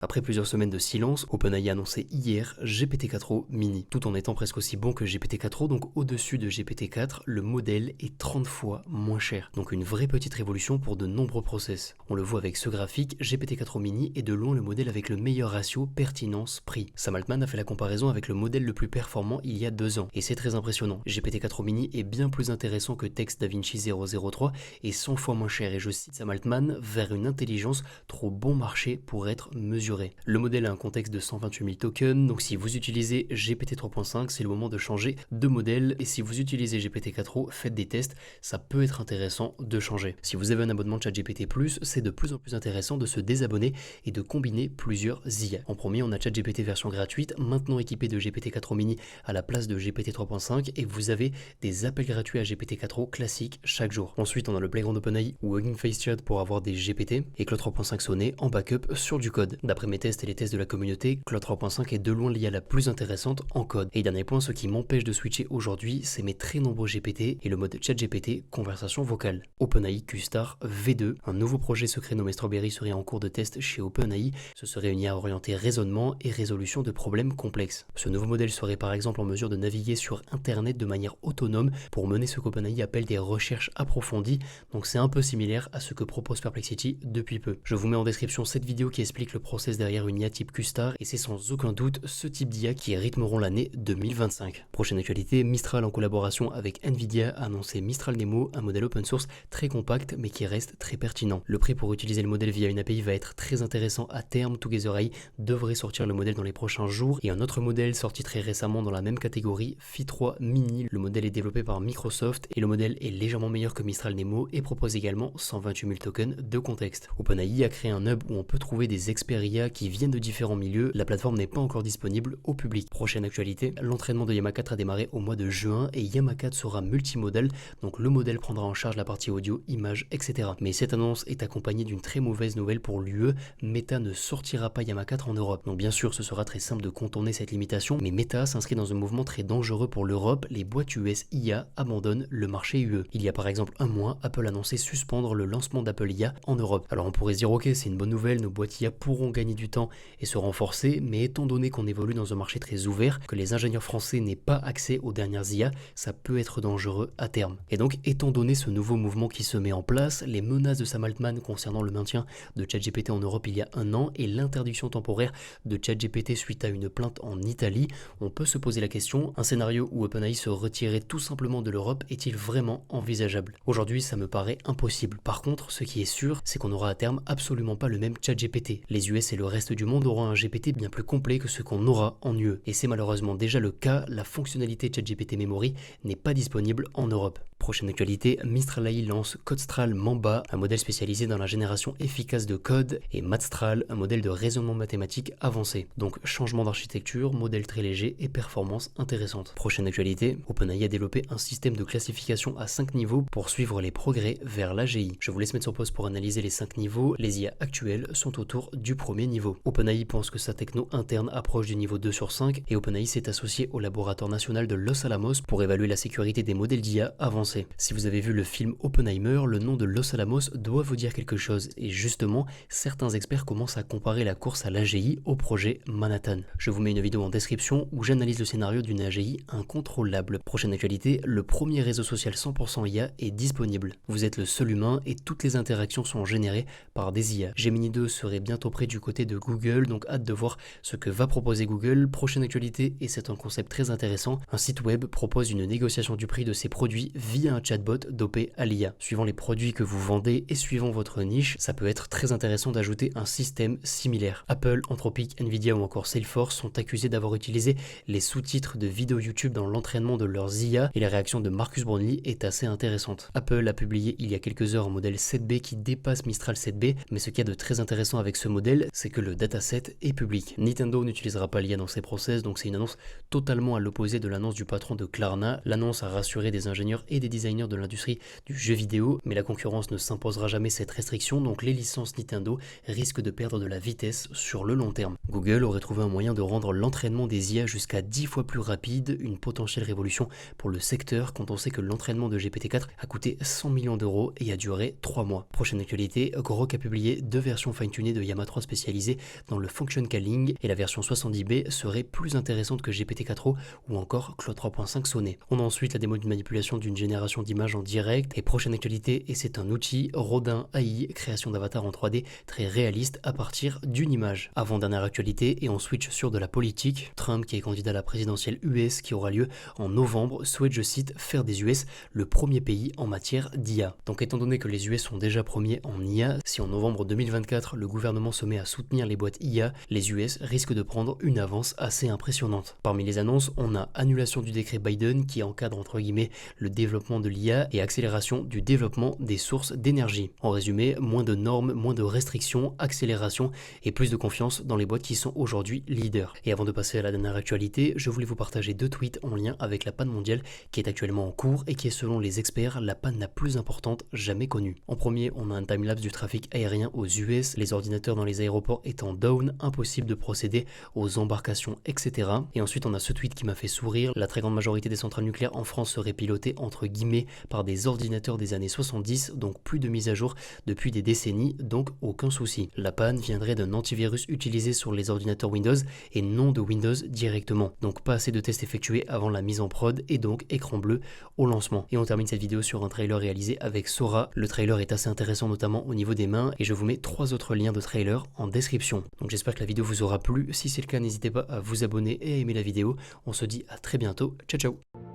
Après plusieurs semaines de silence, OpenAI a annoncé hier GPT-4o mini. Tout en étant presque aussi bon que GPT-4o, donc au-dessus de GPT-4, le modèle est 30 fois moins cher. Donc une vraie petite révolution pour de nombreux process. On le voit avec ce graphique, GPT-4o mini est de loin le modèle avec le meilleur ratio pertinence-prix. Sam Altman a fait la comparaison avec le modèle le plus performant il y a 2 ans, et c'est très impressionnant. GPT-4o mini est bien plus intéressant que Text DaVinci 003 et 100 fois moins cher, et je cite Sam Altman, vers une intelligence trop bon marché pour être mesurée. Le modèle a un contexte de 128 000 tokens, donc si vous utilisez GPT 3.5, c'est le moment de changer de modèle, et si vous utilisez GPT-4o, faites des tests, ça peut être intéressant de changer. Si vous avez un abonnement de ChatGPT+, c'est de plus en plus intéressant de se désabonner et de combiner plusieurs IA. En premier, on a ChatGPT version gratuite, maintenant équipé de GPT-4o mini à la place de GPT 3.5, et vous avez des appels gratuits à GPT-4o classiques chaque jour. Ensuite, on a le Playground OpenAI ou Hugging Face Chat pour avoir des GPT, et Claude 3.5 sonné en backup sur du code. D'après mes tests et les tests de la communauté, Claude 3.5 est de loin l'IA la plus intéressante en code. Et dernier point, ce qui m'empêche de switcher aujourd'hui, c'est mes très nombreux GPT et le mode ChatGPT conversation vocale. OpenAI QStar V2, un nouveau projet secret nommé Strawberry serait en cours de test chez OpenAI. Ce serait une IA orientée raisonnement et résolution de problèmes complexes. Ce nouveau modèle serait par exemple en mesure de naviguer sur Internet de manière autonome pour mener ce qu'OpenAI appelle des recherches approfondies, donc c'est un peu similaire à ce que propose Perplexity depuis peu. Je vous mets en description cette vidéo qui explique le process derrière une IA type QStar, et c'est sans aucun doute ce type d'IA qui rythmeront l'année 2025. Prochaine actualité, Mistral en collaboration avec Nvidia a annoncé Mistral Nemo, un modèle open source très compact mais qui reste très pertinent. Le prix pour utiliser le modèle via une API va être très intéressant à terme. Together AI devrait sortir le modèle dans les prochains jours, et un autre modèle sorti très récemment dans la même catégorie, Phi 3 Mini. Le modèle est développé par Microsoft et le modèle est légèrement meilleur que Mistral Nemo et propose également 128 000 tokens de contexte. OpenAI a créé un hub où on peut trouver des experts IA qui viennent de différents milieux. La plateforme n'est pas encore disponible au public. Prochaine actualité, l'entraînement de Llama 4 a démarré au mois de juin et Llama 4 sera multimodal, donc le modèle prendra en charge la partie audio, image, etc. Mais cette annonce est accompagnée d'une très mauvaise nouvelle pour l'UE. Meta ne sortira pas Llama 4 en Europe. Donc bien sûr, ce sera très simple de contourner cette limitation, mais Meta s'inscrit dans un mouvement très dangereux pour l'Europe. Les boîtes US IA abandonnent le marché UE. Il y a par exemple un mois, Apple annonçait suspendre le lancement d'Apple IA en Europe. Alors on pourrait se dire ok, c'est une bonne nouvelle, nos boîtes IA pourront gagner du temps et se renforcer, mais étant donné qu'on évolue dans un marché très ouvert, que les ingénieurs français n'aient pas accès aux dernières IA, ça peut être dangereux à terme. Et donc, étant donné ce nouveau mouvement qui se met en place, les menaces de Sam Altman concernant le maintien de ChatGPT en Europe il y a 1 an et l'interdiction temporaire de ChatGPT suite à une plainte en Italie, on peut se poser la question, un scénario où OpenAI se retirait tout simplement de l'Europe est-il vraiment envisageable? Aujourd'hui, ça me paraît impossible. Par contre, ce qui est sûr, c'est qu'on aura à terme absolument pas le même ChatGPT. Les US et le reste du monde auront un GPT bien plus complet que ce qu'on aura en UE. Et c'est malheureusement déjà le cas, la fonctionnalité ChatGPT Memory n'est pas disponible en Europe. Prochaine actualité, Mistral AI lance Codestral Mamba, un modèle spécialisé dans la génération efficace de code, et Matstral, un modèle de raisonnement mathématique avancé. Donc changement d'architecture, modèle très léger et performance intéressante. Prochaine actualité, OpenAI a développé un système de classification à 5 niveaux pour suivre les progrès vers l'AGI. Je vous laisse mettre sur pause pour analyser les 5 niveaux. Les IA actuelles sont autour du premier niveau. OpenAI pense que sa techno interne approche du niveau 2 sur 5 et OpenAI s'est associé au laboratoire national de Los Alamos pour évaluer la sécurité des modèles d'IA avancés. Si vous avez vu le film Oppenheimer, le nom de Los Alamos doit vous dire quelque chose, et justement, certains experts commencent à comparer la course à l'AGI au projet Manhattan. Je vous mets une vidéo en description où j'analyse le scénario d'une AGI incontrôlable. Prochaine actualité, le premier réseau social 100% IA est disponible. Vous êtes le seul humain et toutes les interactions sont générées par des IA. Gemini 2 serait bientôt prêt du côté de Google, donc hâte de voir ce que va proposer Google. Prochaine actualité, et c'est un concept très intéressant, un site web propose une négociation du prix de ses produits via un chatbot dopé à l'IA. Suivant les produits que vous vendez et suivant votre niche, ça peut être très intéressant d'ajouter un système similaire. Apple, Anthropic, Nvidia ou encore Salesforce sont accusés d'avoir utilisé les sous-titres de vidéos YouTube dans l'entraînement de leurs IA, et la réaction de Marcus Brownlee est assez intéressante. Apple a publié il y a quelques heures un modèle 7B qui dépasse Mistral 7B, mais ce qu'il y a de très intéressant avec ce modèle, c'est que le dataset est public. Nintendo n'utilisera pas l'IA dans ses process, donc c'est une annonce totalement à l'opposé de l'annonce du patron de Klarna. L'annonce a rassuré des ingénieurs et des designers de l'industrie du jeu vidéo, mais la concurrence ne s'imposera jamais cette restriction, donc les licences Nintendo risquent de perdre de la vitesse sur le long terme. Google aurait trouvé un moyen de rendre l'entraînement des IA jusqu'à 10 fois plus rapide, une potentielle révolution pour le secteur quand on sait que l'entraînement de GPT-4 a coûté 100 millions d'euros et a duré 3 mois. Prochaine actualité, Grok a publié 2 versions fine-tunées de Llama 3 spécialisées spécialisé dans le function calling et la version 70B serait plus intéressante que GPT-4o ou encore Claude 3.5 Sonnet. On a ensuite la démo d'une manipulation d'une génération d'images en direct et prochaine actualité, et c'est un outil Rodin AI, création d'avatar en 3D très réaliste à partir d'une image. Avant dernière actualité, et on switch sur de la politique, Trump qui est candidat à la présidentielle US qui aura lieu en novembre souhaite, je cite, faire des US le premier pays en matière d'IA. Donc étant donné que les US sont déjà premiers en IA, si en novembre 2024 le gouvernement se met à soutenir les boîtes IA, les US risquent de prendre une avance assez impressionnante. Parmi les annonces, on a annulation du décret Biden qui encadre entre guillemets le développement de l'IA et accélération du développement des sources d'énergie. En résumé, moins de normes, moins de restrictions, accélération et plus de confiance dans les boîtes qui sont aujourd'hui leaders. Et avant de passer à la dernière actualité, je voulais vous partager 2 tweets en lien avec la panne mondiale qui est actuellement en cours et qui est selon les experts la panne la plus importante jamais connue. En premier, on a un timelapse du trafic aérien aux US, les ordinateurs dans les aéroports étant down, impossible de procéder aux embarcations, etc. Et ensuite, on a ce tweet qui m'a fait sourire, la très grande majorité des centrales nucléaires en France seraient pilotées entre guillemets par des ordinateurs des années 70, donc plus de mise à jour depuis des décennies, donc aucun souci. La panne viendrait d'un antivirus utilisé sur les ordinateurs Windows et non de Windows directement. Donc pas assez de tests effectués avant la mise en prod et donc écran bleu au lancement. Et on termine cette vidéo sur un trailer réalisé avec Sora. Le trailer est assez intéressant notamment au niveau des mains et je vous mets 3 autres liens de trailer en description. Donc j'espère que la vidéo vous aura plu. Si c'est le cas, n'hésitez pas à vous abonner et à aimer la vidéo. On se dit à très bientôt. Ciao ciao.